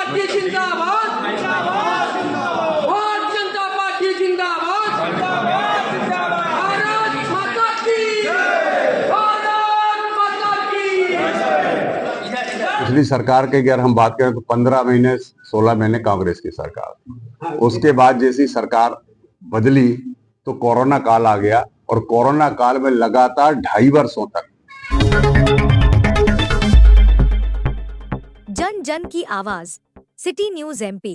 Party जिंदाबाद, Bharatiya Janata party जिंदाबाद, भारत माता की, भारत माता की। पिछली सरकार की अगर हम बात करें तो 15 महीने 16 महीने कांग्रेस की सरकार, उसके बाद जैसी सरकार बदली तो कोरोना काल आ गया और कोरोना काल में लगातार 2.5 वर्षों तक जन जन की आवाज, सिटी न्यूज एमपी।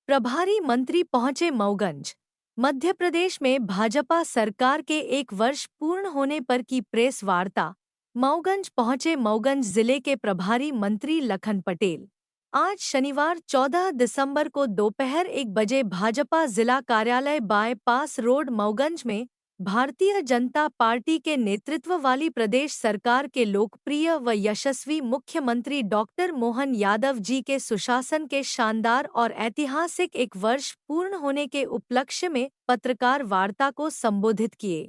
प्रभारी मंत्री पहुंचे मऊगंज। मध्य प्रदेश में भाजपा सरकार के 1 वर्ष पूर्ण होने पर की प्रेस वार्ता। मऊगंज पहुंचे मऊगंज जिले के प्रभारी मंत्री लखन पटेल। आज शनिवार 14 दिसंबर को दोपहर 1 बजे भाजपा जिला कार्यालय बाईपास रोड मऊगंज में भारतीय जनता पार्टी के नेतृत्व वाली प्रदेश सरकार के लोकप्रिय व यशस्वी मुख्यमंत्री डॉक्टर मोहन यादव जी के सुशासन के शानदार और ऐतिहासिक 1 वर्ष पूर्ण होने के उपलक्ष्य में पत्रकार वार्ता को संबोधित किए।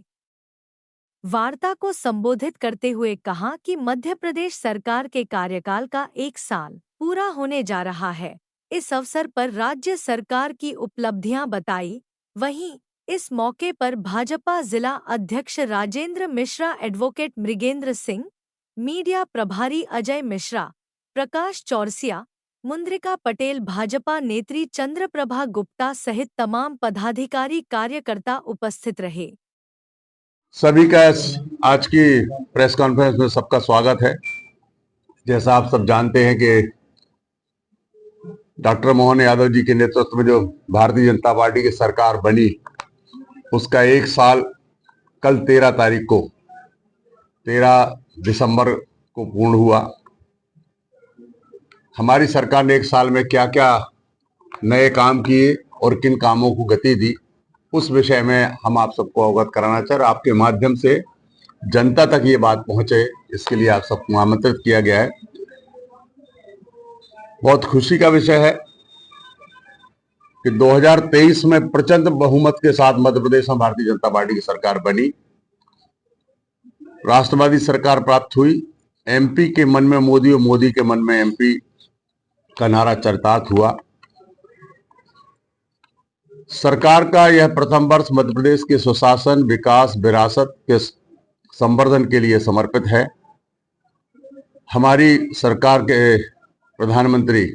वार्ता को संबोधित करते हुए कहा कि मध्य प्रदेश सरकार के कार्यकाल का 1 साल पूरा होने जा रहा है। इस अवसर पर राज्य सरकार की उपलब्धियां बताई। वहीं इस मौके पर भाजपा जिला अध्यक्ष राजेंद्र मिश्रा, एडवोकेट मृगेंद्र सिंह, मीडिया प्रभारी अजय मिश्रा, प्रकाश चौरसिया, मुंद्रिका पटेल, भाजपा नेत्री चंद्रप्रभा गुप्ता सहित तमाम पदाधिकारी कार्यकर्ता उपस्थित रहे। सभी का आज की प्रेस कॉन्फ्रेंस में सबका स्वागत है। जैसा आप सब जानते हैं कि डॉक्टर मोहन यादव जी के नेतृत्व में जो भारतीय जनता पार्टी की सरकार बनी, उसका 1 साल कल 13 दिसंबर को पूर्ण हुआ। हमारी सरकार ने 1 साल में क्या क्या नए काम किए और किन कामों को गति दी, उस विषय में हम आप सबको अवगत कराना चाह रहे। आपके माध्यम से जनता तक ये बात पहुंचे, इसके लिए आप सबको आमंत्रित किया गया है। बहुत खुशी का विषय है कि 2023 में प्रचंड बहुमत के साथ मध्य प्रदेश में भारतीय जनता पार्टी की सरकार बनी, राष्ट्रवादी सरकार प्राप्त हुई। एमपी के मन में मोदी और मोदी के मन में एमपी का नारा चरितार्थ हुआ। सरकार का यह प्रथम वर्ष मध्य प्रदेश के सुशासन, विकास, विरासत के संवर्धन के लिए समर्पित है। हमारी सरकार के प्रधानमंत्री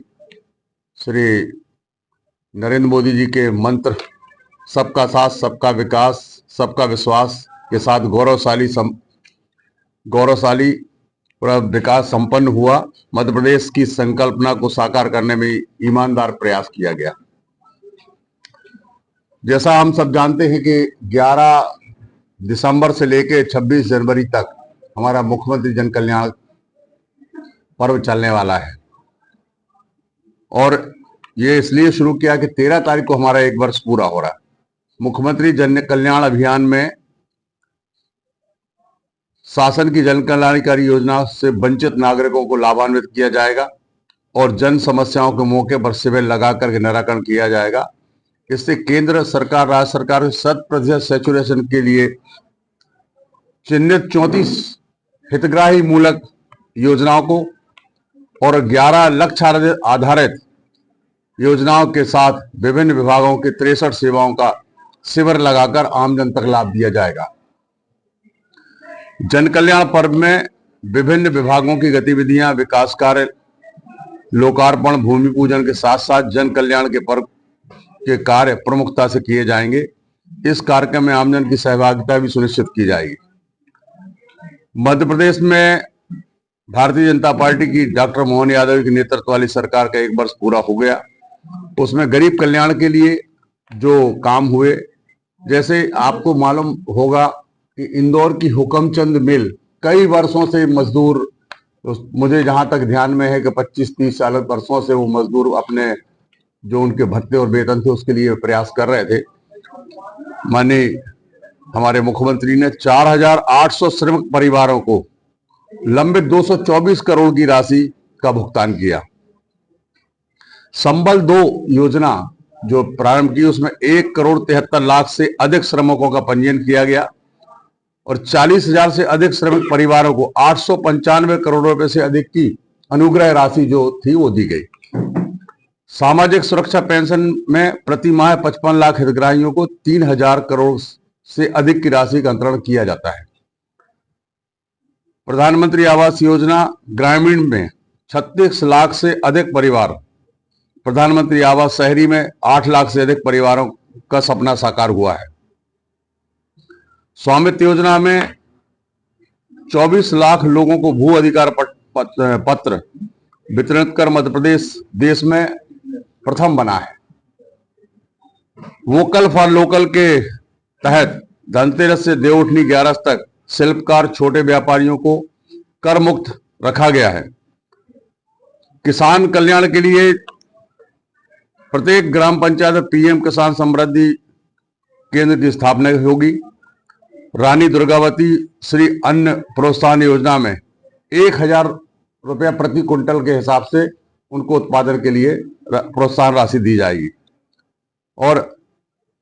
श्री नरेंद्र मोदी जी के मंत्र सबका साथ, सबका विकास, सबका विश्वास के साथ गौरवशाली पूरा विकास संपन्न हुआ। मध्य प्रदेश की संकल्पना को साकार करने में ईमानदार प्रयास किया गया। जैसा हम सब जानते हैं कि 11 दिसंबर से लेकर 26 जनवरी तक हमारा मुख्यमंत्री जन कल्याण पर्व चलने वाला है और ये इसलिए शुरू किया कि 13 तारीख को हमारा 1 वर्ष पूरा हो रहा है। मुख्यमंत्री जन कल्याण अभियान में शासन की जन कल्याणकारी योजना से वंचित नागरिकों को लाभान्वित किया जाएगा और जन समस्याओं के मौके पर शिविर लगाकर के निराकरण किया जाएगा। इससे केंद्र सरकार, राज्य सरकार 100% सैचुरेशन के लिए चिन्हित 34 हितग्राही मूलक योजनाओं को और 11 लक्ष्य आधारित योजनाओं के साथ विभिन्न विभागों के 63 सेवाओं का शिविर लगाकर आम जन तक लाभ दिया जाएगा। जन कल्याण पर्व में विभिन्न विभागों की गतिविधियां, विकास कार्य, लोकार्पण, भूमि पूजन के साथ साथ जन कल्याण के पर्व के कार्य प्रमुखता से किए जाएंगे। इस कार्यक्रम में आमजन की सहभागिता भी सुनिश्चित की जाएगी। मध्य प्रदेश में भारतीय जनता पार्टी की डॉक्टर मोहन यादव की नेतृत्व वाली सरकार का 1 वर्ष पूरा हो गया। उसमें गरीब कल्याण के लिए जो काम हुए, जैसे आपको मालूम होगा कि इंदौर की हुकमचंद मिल कई वर्षों से मजदूर, मुझे जहां तक ध्यान में है कि 25-30 साल वर्षों से वो मजदूर अपने जो उनके भत्ते और वेतन थे उसके लिए प्रयास कर रहे थे। माननीय हमारे मुख्यमंत्री ने 4800 श्रमिक परिवारों को लंबित 224 करोड़ की राशि का भुगतान किया। संबल 2 योजना जो प्रारंभ की, उसमें 1,73,00,000 से अधिक श्रमिकों का पंजीयन किया गया और 40,000 से अधिक श्रमिक परिवारों को 895 करोड़ रुपए से अधिक की अनुग्रह राशि जो थी वो दी गई। सामाजिक सुरक्षा पेंशन में प्रति माह 55 लाख हितग्राहियों को 3,000 करोड़ से अधिक की राशि का अंतरण किया जाता है। प्रधानमंत्री आवास योजना ग्रामीण में 36 लाख से अधिक परिवार, प्रधानमंत्री आवास शहरी में 8 लाख से अधिक परिवारों का सपना साकार हुआ है। स्वामित्व योजना में 24 लाख लोगों को भू अधिकार पत्र वितरित कर मध्य प्रदेश देश में प्रथम बना है। वोकल फॉर लोकल के तहत धनतेरस से देवउठनी 11 तक शिल्पकार छोटे व्यापारियों को कर मुक्त रखा गया है। किसान कल्याण के लिए प्रत्येक ग्राम पंचायत में पीएम किसान समृद्धि केंद्र की स्थापना होगी। रानी दुर्गावती श्री अन्न प्रोत्साहन योजना में 1,000 रुपया प्रति क्विंटल के हिसाब से उनको उत्पादन के लिए प्रोत्साहन राशि दी जाएगी और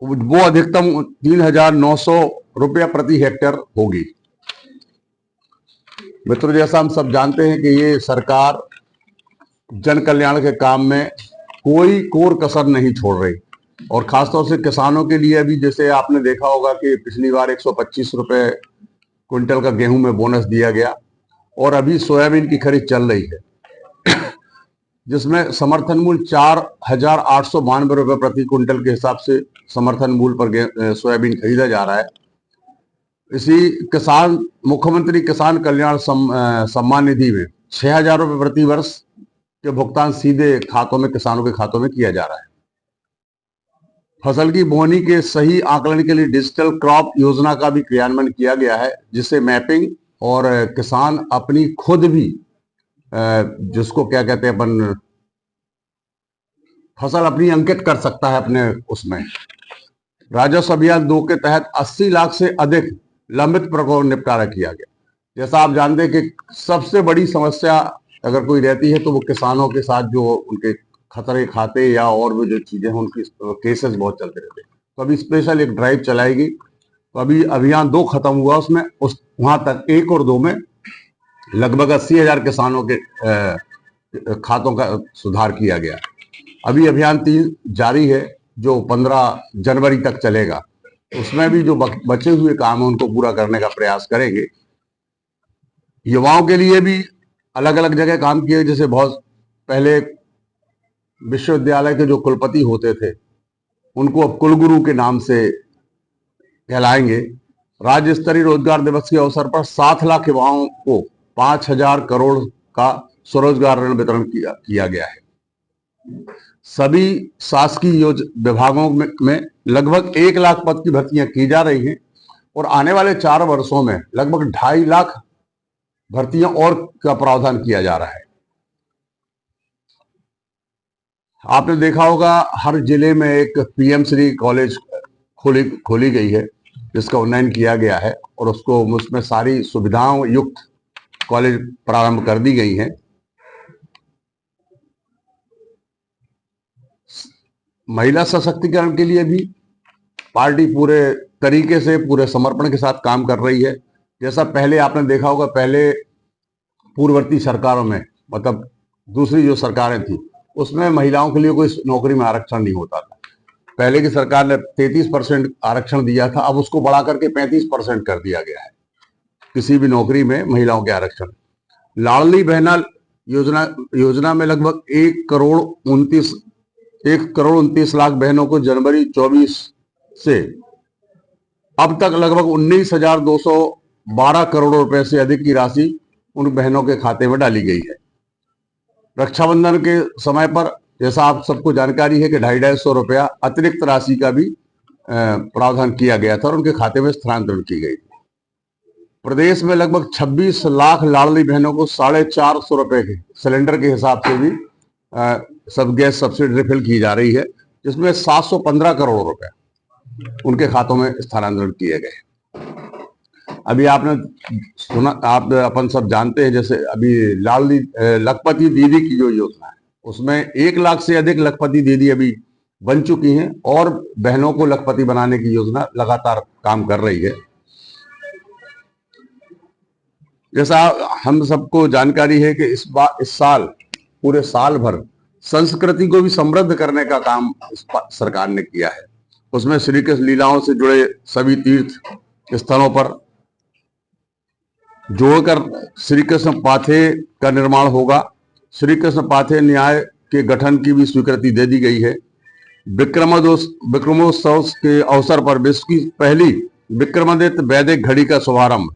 वो अधिकतम 3,900 रुपया प्रति हेक्टेयर होगी। मित्रों, जैसा हम सब जानते हैं कि ये सरकार जन कल्याण के काम में कोई कोर कसर नहीं छोड़ रही और खासतौर से किसानों के लिए भी, जैसे आपने देखा होगा कि पिछली बार 125 रुपए क्विंटल का गेहूं में बोनस दिया गया और अभी सोयाबीन की खरीद चल रही है जिसमें समर्थन मूल्य 4,892 रुपए प्रति क्विंटल के हिसाब से समर्थन मूल्य पर सोयाबीन खरीदा जा रहा है। इसी किसान मुख्यमंत्री किसान कल्याण सम्मान निधि में 6,000 रुपए प्रति वर्ष के भुगतान सीधे खातों में, किसानों के खातों में किया जा रहा है। फसल की बोनी के सही आकलन के लिए डिजिटल क्रॉप योजना का भी क्रियान्वयन किया गया है, जिससे मैपिंग और किसान अपनी खुद भी जिसको क्या कहते हैं अपन, फसल अपनी अंकित कर सकता है अपने उसमें। राजस्व अभियान 2 के तहत 80 लाख से अधिक लंबित प्रकरणों का निपटारा किया गया। जैसा आप जानते हैं कि सबसे बड़ी समस्या अगर कोई रहती है तो वो किसानों के साथ जो उनके खतरे खाते या और भी जो चीजें हैं उनकी केसेस बहुत चलते रहते हैं। तो अभी स्पेशल एक ड्राइव चलाएगी। तो अभी अभियान 2 खत्म हुआ, उसमें वहां तक 1 और 2 में लगभग 80,000 किसानों के खातों का सुधार किया गया। अभी अभियान 3 जारी है जो 15 जनवरी तक चलेगा। उसमें भी जो बचे हुए काम है उनको पूरा करने का प्रयास करेंगे। युवाओं के लिए भी अलग अलग जगह काम किए, जैसे बहुत पहले विश्वविद्यालय के जो कुलपति होते थे उनको अब कुलगुरु के नाम से कहलाएंगे। राज्य स्तरीय रोजगार दिवस के अवसर पर 7 लाख युवाओं को 5,000 करोड़ का स्वरोजगार ऋण वितरण किया गया है। सभी शासकीय विभागों में लगभग 1 लाख पद की भर्तियां की जा रही हैं और आने वाले 4 वर्षों में लगभग 2.5 लाख भर्तियां और का प्रावधान किया जा रहा है। आपने देखा होगा हर जिले में एक पीएम श्री कॉलेज खोली गई है जिसका उन्नयन किया गया है और उसमें सारी सुविधाओं युक्त कॉलेज प्रारंभ कर दी गई हैं। महिला सशक्तिकरण के लिए भी पार्टी पूरे तरीके से, पूरे समर्पण के साथ काम कर रही है। जैसा पहले आपने देखा होगा, पहले पूर्ववर्ती सरकारों में, मतलब दूसरी जो सरकारें थी, उसमें महिलाओं के लिए कोई नौकरी में आरक्षण नहीं होता था। पहले की सरकार ने 33% आरक्षण दिया था, अब उसको बढ़ा करके 35% कर दिया गया है किसी भी नौकरी में महिलाओं के आरक्षण। लाडली बहना योजना में लगभग 1,29 लाख बहनों को जनवरी 24 से अब तक लगभग 19,212 करोड़ रुपए से अधिक की राशि उन बहनों के खाते में डाली गई है। रक्षाबंधन के समय पर, जैसा आप सबको जानकारी है कि 250 रुपया अतिरिक्त राशि का भी प्रावधान किया गया था और उनके खाते में स्थानांतरण की गई थी। प्रदेश में लगभग 26 लाख लाडली बहनों को 450 रुपए के सिलेंडर के हिसाब से भी सब गैस सब्सिडी रिफिल की जा रही है, जिसमें 715 करोड़ रुपए उनके खातों में स्थानांतरण किए गए। अभी आपने सुना, आप अपन सब जानते हैं, जैसे अभी लाडली लखपति दीदी की जो योजना है उसमें 1 लाख से अधिक लखपति दीदी अभी बन चुकी हैं और बहनों को लखपति बनाने की योजना लगातार काम कर रही है। जैसा हम सबको जानकारी है कि इस साल पूरे साल भर संस्कृति को भी समृद्ध करने का काम सरकार ने किया है। उसमें श्री कृष्ण लीलाओं से जुड़े सभी तीर्थ स्थलों पर जोड़कर श्री कृष्ण पाथे का निर्माण होगा। श्री कृष्ण पाथे न्याय के गठन की भी स्वीकृति दे दी गई है। विक्रमोत्सव के अवसर पर विश्व की पहली विक्रमादित्य वैदिक घड़ी का शुभारंभ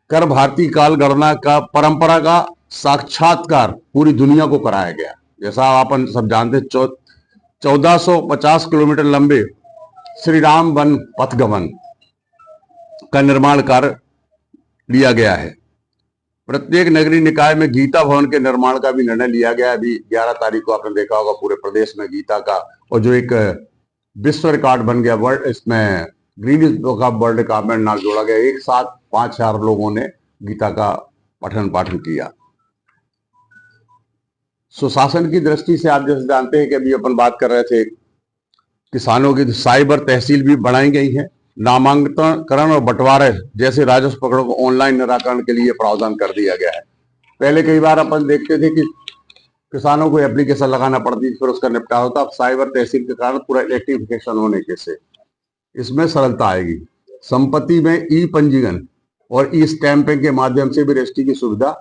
कर भारतीय काल गणना का परंपरा का साक्षात्कार पूरी दुनिया को कराया गया। जैसा अपन सब जानते 1450 किलोमीटर लंबे श्री राम वन पथगमन का निर्माण कार्य लिया गया है। प्रत्येक नगरीय निकाय में गीता भवन के निर्माण का भी निर्णय लिया गया। अभी 11 तारीख को आपने देखा होगा पूरे प्रदेश में गीता का, और जो एक विश्व रिकॉर्ड बन गया वर्ल्ड, इसमें Guinness book of world record में नाम जोड़ा गया। एक साथ 5,000 लोगों ने गीता का पठन पाठन किया। सुशासन की दृष्टि से आप जैसे जानते हैं कि अभी अपन बात कर रहे थे किसानों की, साइबर तहसील भी बनाई गई है। नामांकन और बंटवारे जैसे राजस्व पकड़ों को ऑनलाइन निराकरण के लिए प्रावधान कर दिया गया है। पहले कई बार अपन देखते थे कि किसानों को एप्लीकेशन लगाना पड़ती थी, फिर उसका निपटारा होता। अब साइबर तहसील के कारण पूरा इलेक्ट्रिफिकेशन होने के से इसमें सरलता आएगी। संपत्ति में ई पंजीयन और ई स्टैंपिंग के माध्यम से भी रजिस्ट्री की सुविधा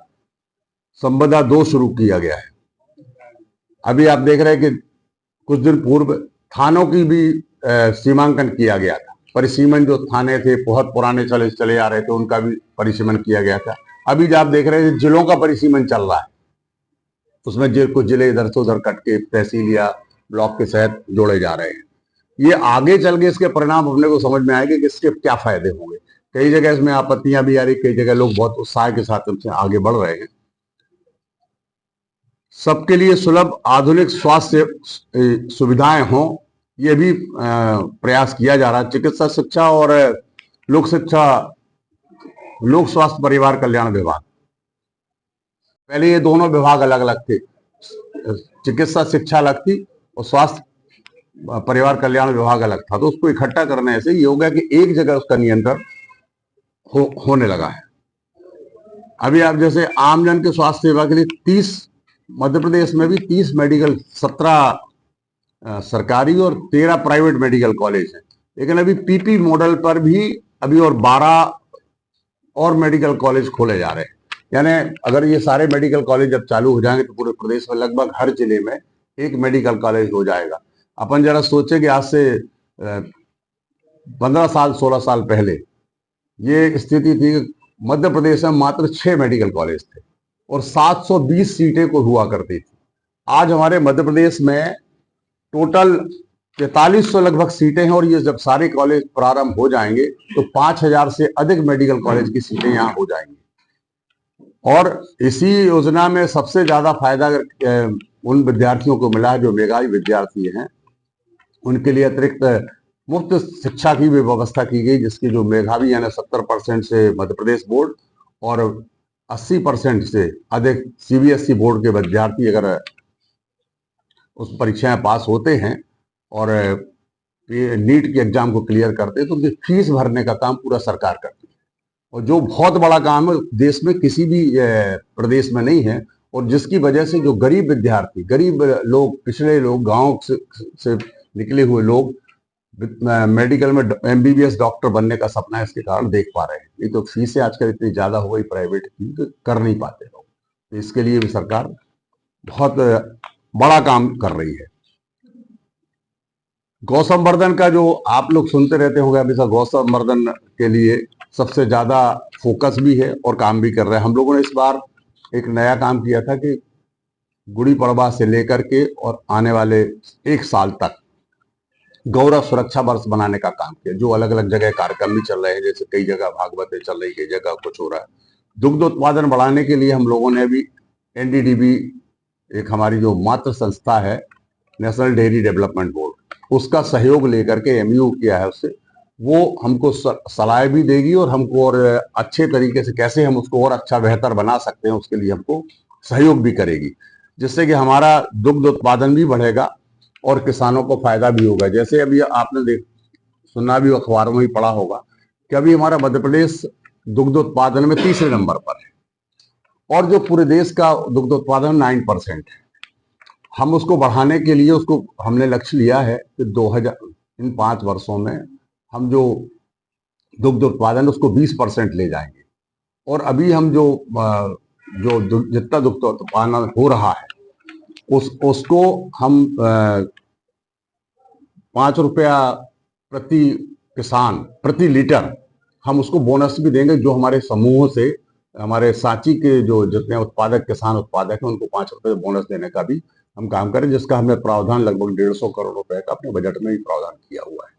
संपदा 2 शुरू किया गया है। अभी आप देख रहे हैं कि कुछ दिन पूर्व थानों की भी सीमांकन किया गया था। परिसीमन जो थाने थे बहुत पुराने चले आ रहे थे, उनका भी परिसीमन किया गया था। अभी जो आप देख रहे हैं जिलों का परिसीमन चल रहा है, उसमें कुछ जिले इधर से उधर कट के तहसील या ब्लॉक के तहत जोड़े जा रहे हैं। ये आगे चल के इसके परिणाम अपने को समझ में आएंगे कि इसके क्या फायदे होंगे। कई जगह इसमें आपत्तियां भी आ रही, कई जगह लोग बहुत उत्साह के साथ इससे आगे बढ़ रहे हैं। सबके लिए सुलभ आधुनिक स्वास्थ्य सुविधाएं हों, ये भी प्रयास किया जा रहा है। चिकित्सा शिक्षा और लोक स्वास्थ्य परिवार कल्याण विभाग, पहले ये दोनों विभाग अलग अलग थे, चिकित्सा शिक्षा अलग थी और स्वास्थ्य परिवार कल्याण विभाग अलग था। तो उसको इकट्ठा करने से ये हो गया कि एक जगह उसका नियंत्रण होने लगा है। अभी आप जैसे आमजन के स्वास्थ्य सेवा के लिए 30 मध्य प्रदेश में भी 30 मेडिकल, 17 सरकारी और 13 प्राइवेट मेडिकल कॉलेज हैं। लेकिन अभी पीपी मॉडल पर भी अभी और 12 और मेडिकल कॉलेज खोले जा रहे हैं। यानी अगर ये सारे मेडिकल कॉलेज जब चालू हो जाएंगे तो पूरे प्रदेश में लगभग हर जिले में एक मेडिकल कॉलेज हो जाएगा। अपन जरा सोचे कि आज से 15 साल 16 साल पहले ये स्थिति थी, मध्य प्रदेश में मात्र 6 मेडिकल कॉलेज थे और 720 सीटें को हुआ करती थी। आज हमारे मध्य प्रदेश में टोटल 4300 लगभग सीटें हैं और ये जब सारे कॉलेज प्रारंभ हो जाएंगे तो 5000 से अधिक मेडिकल कॉलेज की सीटें यहाँ हो जाएंगी। और इसी योजना में सबसे ज्यादा फायदा उन विद्यार्थियों को मिला है जो मेधावी विद्यार्थी हैं। उनके लिए अतिरिक्त मुफ्त शिक्षा की भी व्यवस्था की गई, जिसकी जो मेधावी यानी 70% से मध्य प्रदेश बोर्ड और 80% से अधिक सीबीएसई बोर्ड के विद्यार्थी अगर उस परीक्षाएं पास होते हैं और नीट के एग्जाम को क्लियर करते हैं तो उनकी फीस भरने का काम पूरा सरकार करती है। और जो बहुत बड़ा काम है, देश में किसी भी प्रदेश में नहीं है, और जिसकी वजह से जो गरीब विद्यार्थी, गरीब लोग, पिछड़े लोग, गांव से निकले हुए लोग मेडिकल में एमबीबीएस डॉक्टर बनने का सपना इसके कारण देख पा रहे हैं। नहीं तो फीसें आजकल इतनी ज्यादा हो गई प्राइवेट की तो कर नहीं पाते लोग। तो इसके लिए भी सरकार बहुत बड़ा काम कर रही है। गौ संवर्धन का जो आप लोग सुनते रहते होंगे, अभी गौ संवर्धन के लिए सबसे ज्यादा फोकस भी है और काम भी कर रहे हैं। हम लोगों ने इस बार एक नया काम किया था कि गुड़ी पड़वा से लेकर के और आने वाले 1 साल तक गौरव सुरक्षा वर्ष बनाने का काम किया। जो अलग अलग जगह कार्यक्रम भी चल रहे हैं, जैसे कई जगह भागवतें चल रही, कई जगह कुछ हो रहा है। दुग्ध उत्पादन बढ़ाने के लिए हम लोगों ने भी एनडीडीबी, एक हमारी जो मातृ संस्था है नेशनल डेयरी डेवलपमेंट बोर्ड, उसका सहयोग लेकर के एमयू किया है उससे। वो हमको सलाह भी देगी और हमको और अच्छे तरीके से कैसे हम उसको और अच्छा बेहतर बना सकते हैं उसके लिए हमको सहयोग भी करेगी, जिससे कि हमारा दुग्ध उत्पादन भी बढ़ेगा और किसानों को फायदा भी होगा। जैसे अभी आपने सुनना भी अखबारों में ही पढ़ा होगा कि अभी हमारा मध्य प्रदेश दुग्ध उत्पादन में तीसरे नंबर पर है, और जो पूरे देश का दुग्ध उत्पादन 9% है। हम उसको बढ़ाने के लिए उसको हमने लक्ष्य लिया है कि 2000 इन 5 वर्षों में हम जो दुग्ध उत्पादन उसको 20% ले जाएंगे। और अभी हम जितना दुग्ध उत्पादन हो रहा है उसको हम 5 रुपया प्रति किसान प्रति लीटर हम उसको बोनस भी देंगे। जो हमारे समूह से हमारे सांची के जो जितने किसान उत्पादक हैं उनको 5 रुपए बोनस देने का भी हम काम करें, जिसका हमने प्रावधान लगभग 150 करोड़ रुपए का अपने बजट में ही प्रावधान किया हुआ है।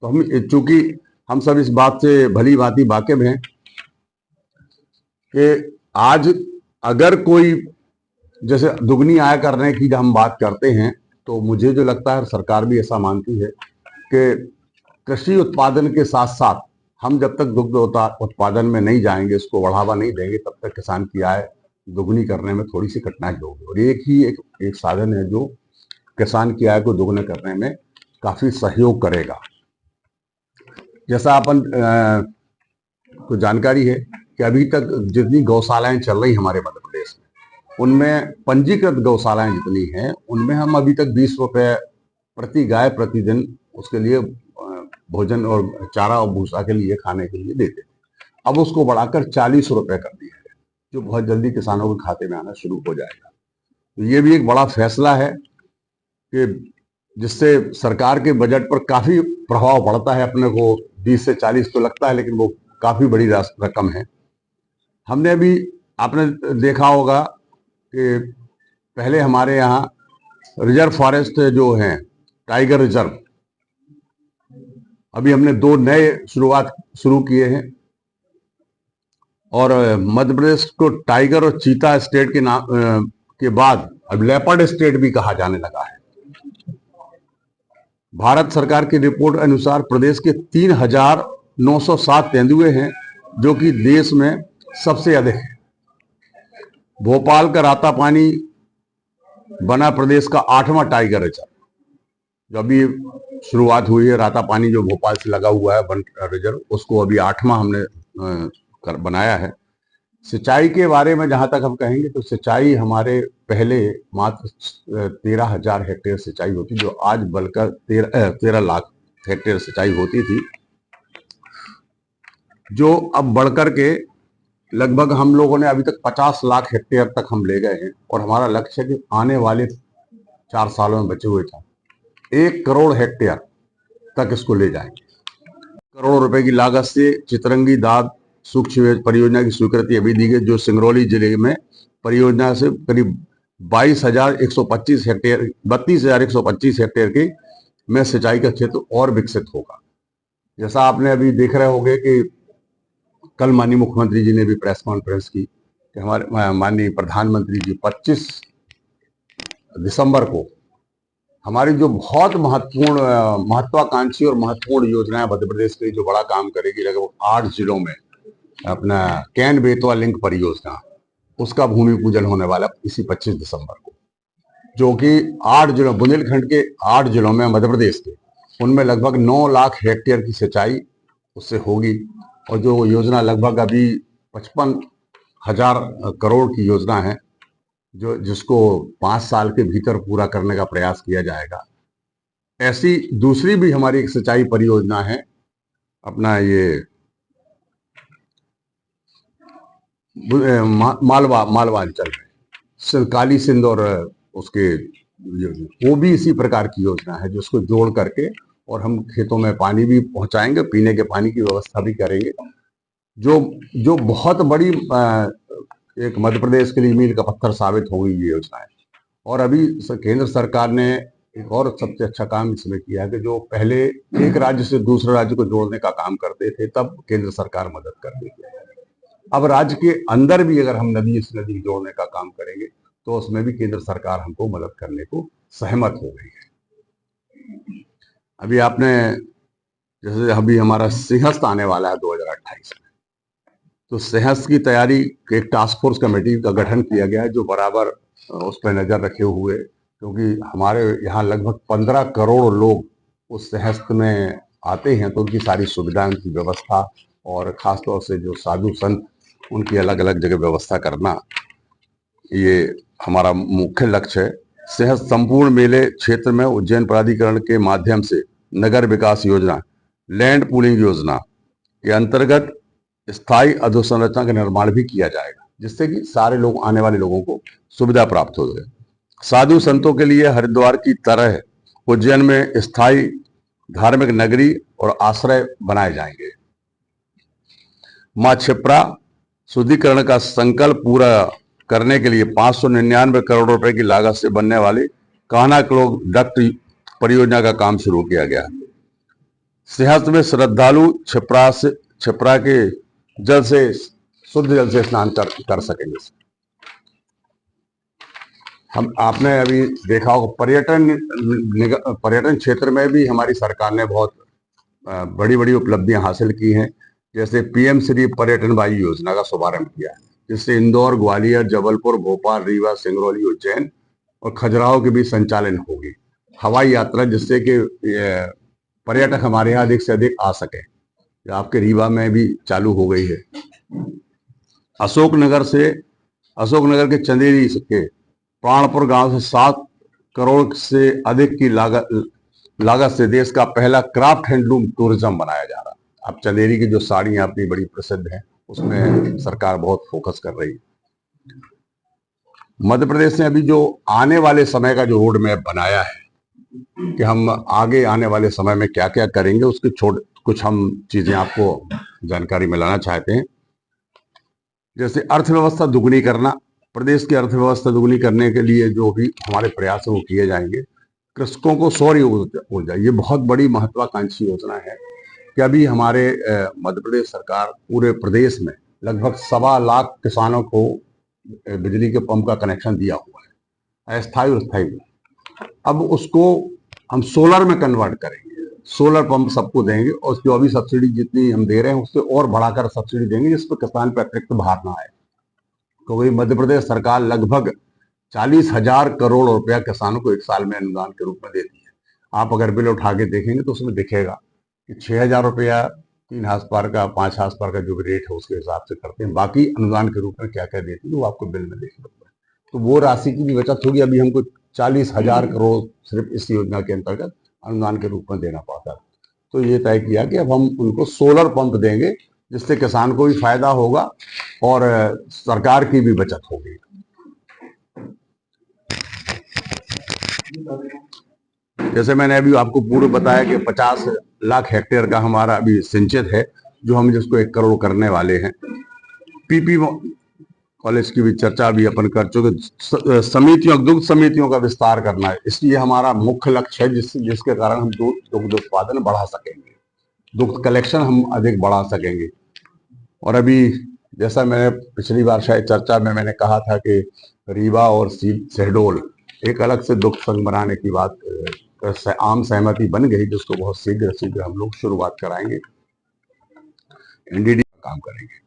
तो हम चूंकि हम सब इस बात से भली भांति वाकिफ हैं कि आज अगर कोई जैसे दुगनी आय करने की जब हम बात करते हैं तो मुझे जो लगता है सरकार भी ऐसा मानती है कि कृषि उत्पादन के साथ साथ हम जब तक दुग्ध उत्पादन में नहीं जाएंगे, उसको बढ़ावा नहीं देंगे, तब तक किसान की आय दुगनी करने में थोड़ी सी कठिनाई होगी। और एक साधन है जो किसान की आय को दुगने करने में काफी सहयोग करेगा। जैसा अपन को जानकारी है कि अभी तक जितनी गौशालाएं चल रही हमारे मध्य प्रदेश में, उनमें पंजीकृत गौशालाएं जितनी हैं उनमें हम अभी तक 20 रुपए प्रति गाय प्रतिदिन उसके लिए भोजन और चारा और भूसा के लिए खाने के लिए देते थे। अब उसको बढ़ाकर 40 रुपए कर दिया है, जो बहुत जल्दी किसानों के खाते में आना शुरू हो जाएगा। तो ये भी एक बड़ा फैसला है कि जिससे सरकार के बजट पर काफी प्रभाव पड़ता है। अपने को 20 से 40 तो लगता है, लेकिन वो काफी बड़ी रकम है। हमने अभी आपने देखा होगा कि पहले हमारे यहाँ रिजर्व फॉरेस्ट जो हैं टाइगर रिजर्व, अभी हमने 2 नए शुरू किए हैं और मध्य प्रदेश को टाइगर और चीता स्टेट के नाम के बाद अब लेपर्ड स्टेट भी कहा जाने लगा है। भारत सरकार की रिपोर्ट अनुसार प्रदेश के 3,907 तेंदुए हैं, जो कि देश में सबसे अधिक है। भोपाल का रातापानी बना प्रदेश का 8वां टाइगर रिजर्व। जो अभी शुरुआत हुई है, रातापानी जो भोपाल से लगा हुआ है वन रिजर्व, उसको अभी 8वां हमने बनाया है। सिंचाई के बारे में जहां तक हम कहेंगे तो सिंचाई हमारे पहले मात्र 13,000 हेक्टेयर सिंचाई होती, जो आज बढ़कर 13 लाख हेक्टेयर सिंचाई होती थी, जो अब बढ़कर के लगभग हम लोगों ने अभी तक 50 लाख हेक्टेयर तक हम ले गए हैं। और हमारा लक्ष्य है कि आने वाले 4 सालों में बचे हुए 1 करोड़ हेक्टेयर तक इसको ले जाएंगे। करोड़ रुपए की लागत से चितरंगी दाद सूक्ष्म परियोजना की स्वीकृति अभी दी गई, जो सिंगरौली जिले में परियोजना से करीब 32,125 हेक्टेयर के में सिंचाई का क्षेत्र और विकसित होगा। जैसा आपने अभी देख रहे होंगे कि कल माननीय मुख्यमंत्री जी ने भी प्रेस कॉन्फ्रेंस की कि हमारे माननीय प्रधानमंत्री जी 25 दिसंबर को हमारी जो बहुत महत्वाकांक्षी और महत्वपूर्ण योजनाएं मध्य प्रदेश के जो बड़ा काम करेगी, लगभग 8 जिलों में अपना कैन बेतवा लिंक परियोजना, उसका भूमि पूजन होने वाला इसी 25 दिसंबर को, जो कि 8 जिलों बुंदेलखंड के 8 जिलों में मध्य प्रदेश के, उनमें लगभग 9 लाख हेक्टेयर की सिंचाई उससे होगी। और जो योजना लगभग अभी 55,000 करोड़ की योजना है, जिसको 5 साल के भीतर पूरा करने का प्रयास किया जाएगा। ऐसी दूसरी भी हमारी एक सिंचाई परियोजना है, अपना ये मालवा अंचल में काली सिंध और उसके वो भी इसी प्रकार की योजना है, जिसको जोड़ करके और हम खेतों में पानी भी पहुंचाएंगे, पीने के पानी की व्यवस्था भी करेंगे, जो बहुत बड़ी एक मध्य प्रदेश के लिए मील का पत्थर साबित होगी ये योजना है। और अभी केंद्र सरकार ने एक और सबसे अच्छा काम इसमें किया है कि जो पहले एक राज्य से दूसरे राज्य को जोड़ने का काम करते थे, तब केंद्र सरकार मदद करती थी। अब राज्य के अंदर भी अगर हम नदी से नदी जोड़ने का काम करेंगे तो उसमें भी केंद्र सरकार हमको मदद करने को सहमत हो गई है। अभी आपने जैसे अभी हमारा सिंहस्थ आने वाला है 2028 में, तो सिंहस्थ की तैयारी एक टास्क फोर्स कमेटी का गठन किया गया है, जो बराबर उस पर नजर रखे हुए, क्योंकि हमारे यहाँ लगभग 15 करोड़ लोग उस सिंहस्थ में आते हैं, तो उनकी सारी सुविधाएं, उनकी व्यवस्था और खास तौर से जो साधु संत उनकी अलग अलग जगह व्यवस्था करना, ये हमारा मुख्य लक्ष्य है। सेहत संपूर्ण मेले क्षेत्र में उज्जैन प्राधिकरण के माध्यम से नगर विकास योजना, लैंड पूलिंग योजना के अंतर्गत स्थायी अधोसंरचना का निर्माण भी किया जाएगा, जिससे कि सारे लोग, आने वाले लोगों को सुविधा प्राप्त हो जाए। साधु संतों के लिए हरिद्वार की तरह उज्जैन में स्थायी धार्मिक नगरी और आश्रय बनाए जाएंगे। मां क्षिप्रा शुद्धिकरण का संकल्प पूरा करने के लिए 599 करोड़ रुपए की लागत से बनने वाली कान्हा क्लोग डक्ट परियोजना का काम शुरू किया गया है। सेहत में श्रद्धालु क्षिप्रा के जल से, शुद्ध जल से स्नान कर सकेंगे। आपने अभी देखा होगा पर्यटन क्षेत्र में भी हमारी सरकार ने बहुत बड़ी बड़ी उपलब्धियां हासिल की हैं। जैसे पीएम श्री पर्यटन वायु योजना का शुभारंभ किया है, जिससे इंदौर, ग्वालियर, जबलपुर, भोपाल, रीवा, सिंगरौली, उज्जैन और खजुराहो के बीच संचालन होगी हवाई यात्रा, जिससे कि पर्यटक हमारे यहाँ अधिक से अधिक आ सके। आपके रीवा में भी चालू हो गई है। अशोकनगर के चंदेरी के प्राणपुर गांव से 7 करोड़ से अधिक की लागत से देश का पहला क्राफ्ट हैंडलूम टूरिज्म बनाया जा रहा है। अब चंदेरी की जो साड़ियां अपनी बड़ी प्रसिद्ध हैं, उसमें सरकार बहुत फोकस कर रही है। मध्य प्रदेश ने अभी जो आने वाले समय का जो रोड मैप बनाया है कि हम आगे आने वाले समय में क्या क्या करेंगे, उसके कुछ हम चीजें आपको जानकारी में लाना चाहते हैं। जैसे अर्थव्यवस्था दुगुनी करना, प्रदेश की अर्थव्यवस्था दुगुनी करने के लिए जो भी हमारे प्रयास है वो किए जाएंगे। कृषकों को सौर ऊर्जा, ये बहुत बड़ी महत्वाकांक्षी योजना है कि अभी हमारे मध्य प्रदेश सरकार पूरे प्रदेश में लगभग 1.25 लाख किसानों को बिजली के पंप का कनेक्शन दिया हुआ है, अस्थायी और स्थायी। अब उसको हम सोलर में कन्वर्ट करेंगे, सोलर पंप सबको देंगे और उसकी अभी सब्सिडी जितनी हम दे रहे हैं उससे और बढ़ाकर सब्सिडी देंगे, जिस पर किसान पर अतिरिक्त भार ना आए। क्योंकि मध्य प्रदेश सरकार लगभग 40,000 करोड़ रुपया किसानों को एक साल में अनुदान के रूप में देती है। आप अगर बिल उठा के देखेंगे तो उसमें दिखेगा कि 6,000 रुपया 3 हार्स पावर का, 5 हार्स पावर का जो भी रेट है उसके हिसाब से करते हैं। बाकी अनुदान के रूप में क्या क्या देती है वो आपको बिल में देखना पड़ेगा। तो वो राशि की भी बचत होगी। अभी हमको 40,000 करोड़ सिर्फ इस योजना के अंतर्गत अनुदान के रूप में देना पड़ता है। तो ये तय किया कि अब हम उनको सोलर पंप देंगे, जिससे किसान को भी फायदा होगा और सरकार की भी बचत होगी। जैसे मैंने अभी आपको पूर्व बताया कि 50 लाख हेक्टेयर का हमारा अभी सिंचित है, जो हम जिसको 1 करोड़ करने वाले हैं। पीपी कॉलेज की भी चर्चा भी अपन कर चुके। समितियों, दुग्ध समितियों का विस्तार करना है, इसलिए हमारा मुख्य लक्ष्य है, जिसके कारण हम दुग्ध उत्पादन बढ़ा सकेंगे, दुग्ध कलेक्शन हम अधिक बढ़ा सकेंगे। और अभी जैसा मैंने पिछली बार शायद चर्चा में मैंने कहा था कि रीवा और शहडोल एक अलग से दुग्ध संघ बनाने की बात आम सहमति बन गई, जिसको बहुत शीघ्र हम लोग शुरुआत कराएंगे, एनडीडी का काम करेंगे।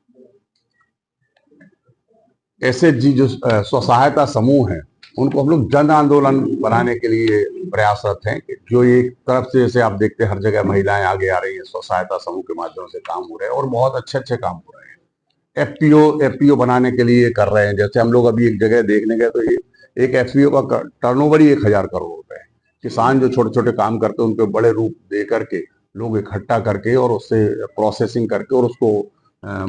एसएचजी जो स्वसहायता समूह है, उनको हम लोग जन आंदोलन बनाने के लिए प्रयासरत हैं। जो एक तरफ से जैसे आप देखते हैं हर जगह महिलाएं आगे आ रही हैं, स्वसहायता समूह के माध्यम से काम हो रहे हैं और बहुत अच्छे काम हो रहे हैं। एफपीओ बनाने के लिए कर रहे हैं। जैसे हम लोग अभी एक जगह देखने गए तो एक एफपीओ का टर्नओवर ही 1,000 करोड़ रुपए है। किसान जो छोटे छोटे काम करते हैं उनको बड़े रूप दे करके लोग इकट्ठा करके और उससे प्रोसेसिंग करके और उसको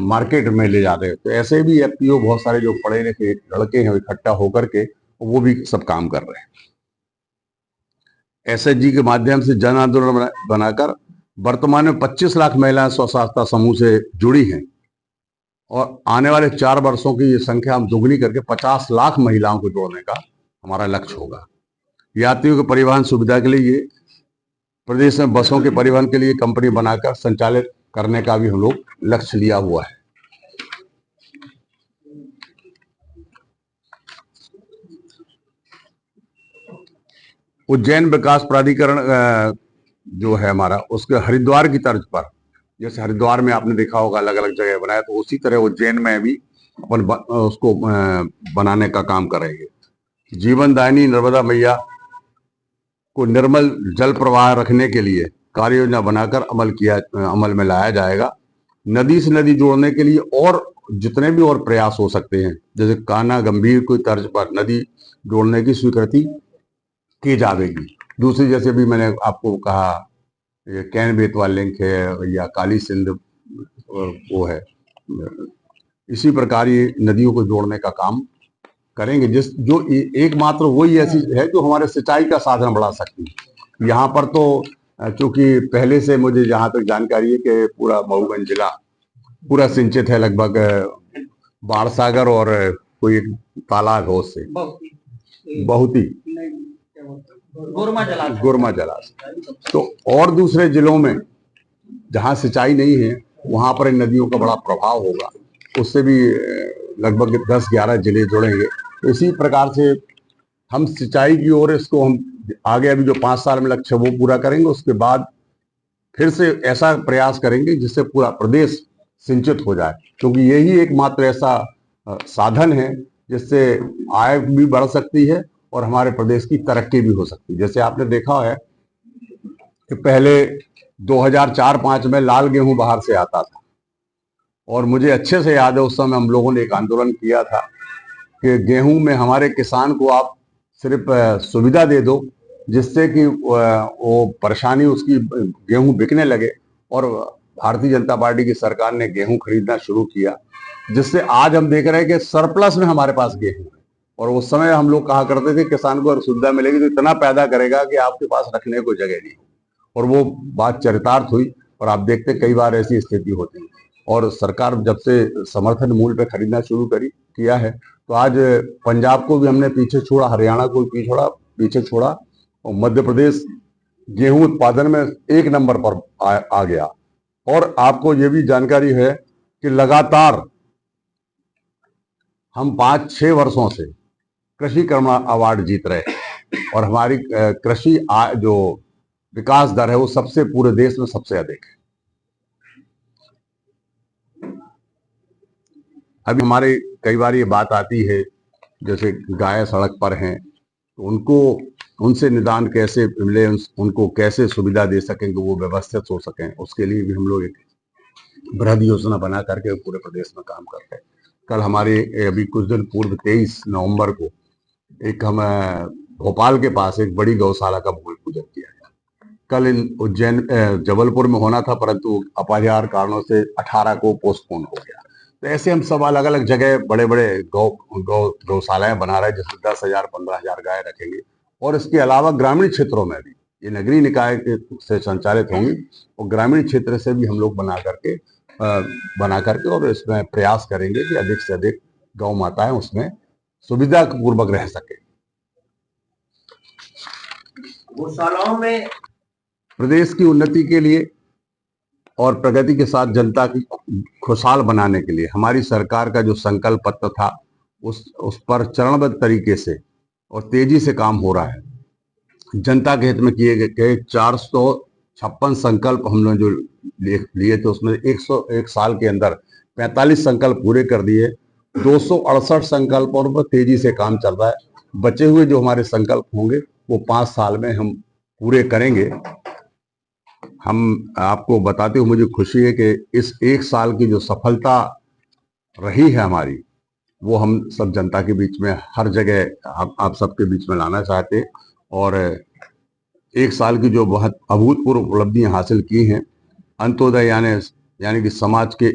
मार्केट में ले जाते हैं। तो ऐसे भी एफपीओ बहुत सारे जो पढ़े लिखे लड़के हैं इकट्ठा होकर के वो भी सब काम कर रहे हैं। एसएचजी के माध्यम से जन आंदोलन बनाकर वर्तमान में 25 लाख महिलाएं स्वसहायता समूह से जुड़ी हैं और आने वाले 4 वर्षों की ये संख्या हम दुगनी करके 50 लाख महिलाओं को जोड़ने का हमारा लक्ष्य होगा। यात्रियों के परिवहन सुविधा के लिए प्रदेश में बसों के परिवहन के लिए कंपनी बनाकर संचालित करने का भी हम लोग लक्ष्य लिया हुआ है। उज्जैन विकास प्राधिकरण जो है हमारा, उसके हरिद्वार की तर्ज पर, जैसे हरिद्वार में आपने देखा होगा अलग अलग जगह बनाया, तो उसी तरह उज्जैन में भी अपन उसको बनाने का काम करेंगे। जीवनदायिनी नर्मदा मैया को निर्मल जल प्रवाह रखने के लिए कार्य योजना बनाकर अमल में लाया जाएगा। नदी से नदी जोड़ने के लिए और जितने भी और प्रयास हो सकते हैं, जैसे कान्हा गंभीर कोई तर्ज पर नदी जोड़ने की स्वीकृति की जाएगी। दूसरी, जैसे भी मैंने आपको कहा, ये कैन बेतवा लिंक है या काली सिंध वो है, इसी प्रकार ये नदियों को जोड़ने का काम करेंगे। जो एकमात्र वही ऐसी है जो हमारे सिंचाई का साधन बढ़ा सकती है। यहाँ पर तो चूंकि पहले से मुझे जहां तक जानकारी है कि पूरा मऊगंज जिला पूरा सिंचित है, लगभग बाढ़ सागर और कोई एक तालाब है उससे बहुत ही गुरमा जलाशय। तो और दूसरे जिलों में जहां सिंचाई नहीं है वहां पर इन नदियों का बड़ा प्रभाव होगा, उससे भी लगभग 10-11 जिले जुड़ेंगे। तो इसी प्रकार से हम सिंचाई की ओर इसको हम आगे अभी जो 5 साल में लक्ष्य वो पूरा करेंगे, उसके बाद फिर से ऐसा प्रयास करेंगे जिससे पूरा प्रदेश सिंचित हो जाए, क्योंकि यही एकमात्र ऐसा साधन है जिससे आय भी बढ़ सकती है और हमारे प्रदेश की तरक्की भी हो सकती है। जैसे आपने देखा है कि पहले 2004-5 में लाल गेहूं बाहर से आता था और मुझे अच्छे से याद है उस समय हम लोगों ने एक आंदोलन किया था कि गेहूं में हमारे किसान को आप सिर्फ सुविधा दे दो जिससे कि वो परेशानी उसकी गेहूं बिकने लगे, और भारतीय जनता पार्टी की सरकार ने गेहूं खरीदना शुरू किया, जिससे आज हम देख रहे हैं कि सरप्लस में हमारे पास गेहूं है। और उस समय हम लोग कहा करते थे किसान को अगर सुविधा मिलेगी तो इतना पैदा करेगा कि आपके पास रखने को जगह नहीं हो, और वो बात चरितार्थ हुई। और आप देखते कई बार ऐसी स्थिति होती है, और सरकार जब से समर्थन मूल्य पे खरीदना शुरू किया है तो आज पंजाब को भी हमने पीछे छोड़ा, हरियाणा को भी पीछे छोड़ा, और मध्य प्रदेश गेहूं उत्पादन में 1 नंबर पर आ गया। और आपको ये भी जानकारी है कि लगातार हम 5-6 वर्षों से कृषि कर्म अवार्ड जीत रहे हैं, और हमारी कृषि जो विकास दर है वो सबसे पूरे देश में सबसे अधिक है। अभी हमारे कई बार ये बात आती है, जैसे गाय सड़क पर हैं तो उनसे निदान कैसे मिले, उनको कैसे सुविधा दे सकें कि वो व्यवस्थित हो सकें, उसके लिए भी हम लोग एक बृहद योजना बना करके पूरे प्रदेश में काम करते हैं। कल हमारे अभी कुछ दिन पूर्व 23 नवंबर को एक हम भोपाल के पास एक बड़ी गौशाला का भूमि पूजन किया गया। कल उज्जैन जबलपुर में होना था, परंतु अपरिहार्य कारणों से 18 को पोस्टपोन हो गया। तो ऐसे हम सब अलग अलग जगह बड़े बड़े गौशालाएं बना रहे हैं, जिसमें 10,000-15,000 गाय रखेंगे। और इसके अलावा ग्रामीण क्षेत्रों में भी ये नगरीय निकाय से संचालित होंगी, और ग्रामीण क्षेत्र से भी हम लोग बना करके और इसमें प्रयास करेंगे कि अधिक से अधिक गौ माताएं उसमें सुविधा पूर्वक रह सके। गौशालाओं में प्रदेश की उन्नति के लिए और प्रगति के साथ जनता की खुशहाल बनाने के लिए हमारी सरकार का जो संकल्प पत्र था उस पर चरणबद्ध तरीके से और तेजी से काम हो रहा है। जनता के हित में किए गए 456 संकल्प हमने जो लिए थे, उसमें 101 साल के अंदर 45 संकल्प पूरे कर दिए। 268 संकल्प और तेजी से काम चल रहा है। बचे हुए जो हमारे संकल्प होंगे वो 5 साल में हम पूरे करेंगे। हम आपको बताते हुए मुझे खुशी है कि इस 1 साल की जो सफलता रही है हमारी, वो हम सब जनता के बीच में हर जगह आप सबके बीच में लाना चाहते हैं। और 1 साल की जो बहुत अभूतपूर्व उपलब्धियां हासिल की हैं, अंत्योदय यानी कि समाज के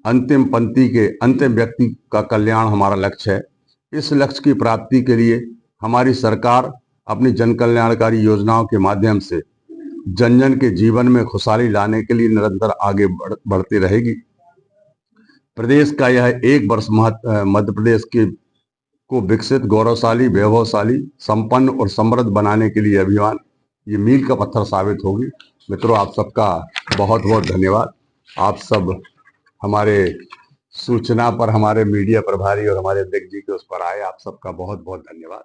अंतिम पंक्ति के अंतिम व्यक्ति का कल्याण हमारा लक्ष्य है। इस लक्ष्य की प्राप्ति के लिए हमारी सरकार अपनी जन कल्याणकारी योजनाओं के माध्यम से जन जन के जीवन में खुशहाली लाने के लिए निरंतर आगे बढ़ती रहेगी। प्रदेश का यह 1 वर्ष मध्य प्रदेश को विकसित, गौरवशाली, वैभवशाली, संपन्न और समृद्ध बनाने के लिए अभियान ये मील का पत्थर साबित होगी। मित्रों, आप सबका बहुत बहुत धन्यवाद। आप सब हमारे सूचना पर, हमारे मीडिया प्रभारी और हमारे अध्यक्ष जी के उस पर आए, आप सबका बहुत बहुत धन्यवाद।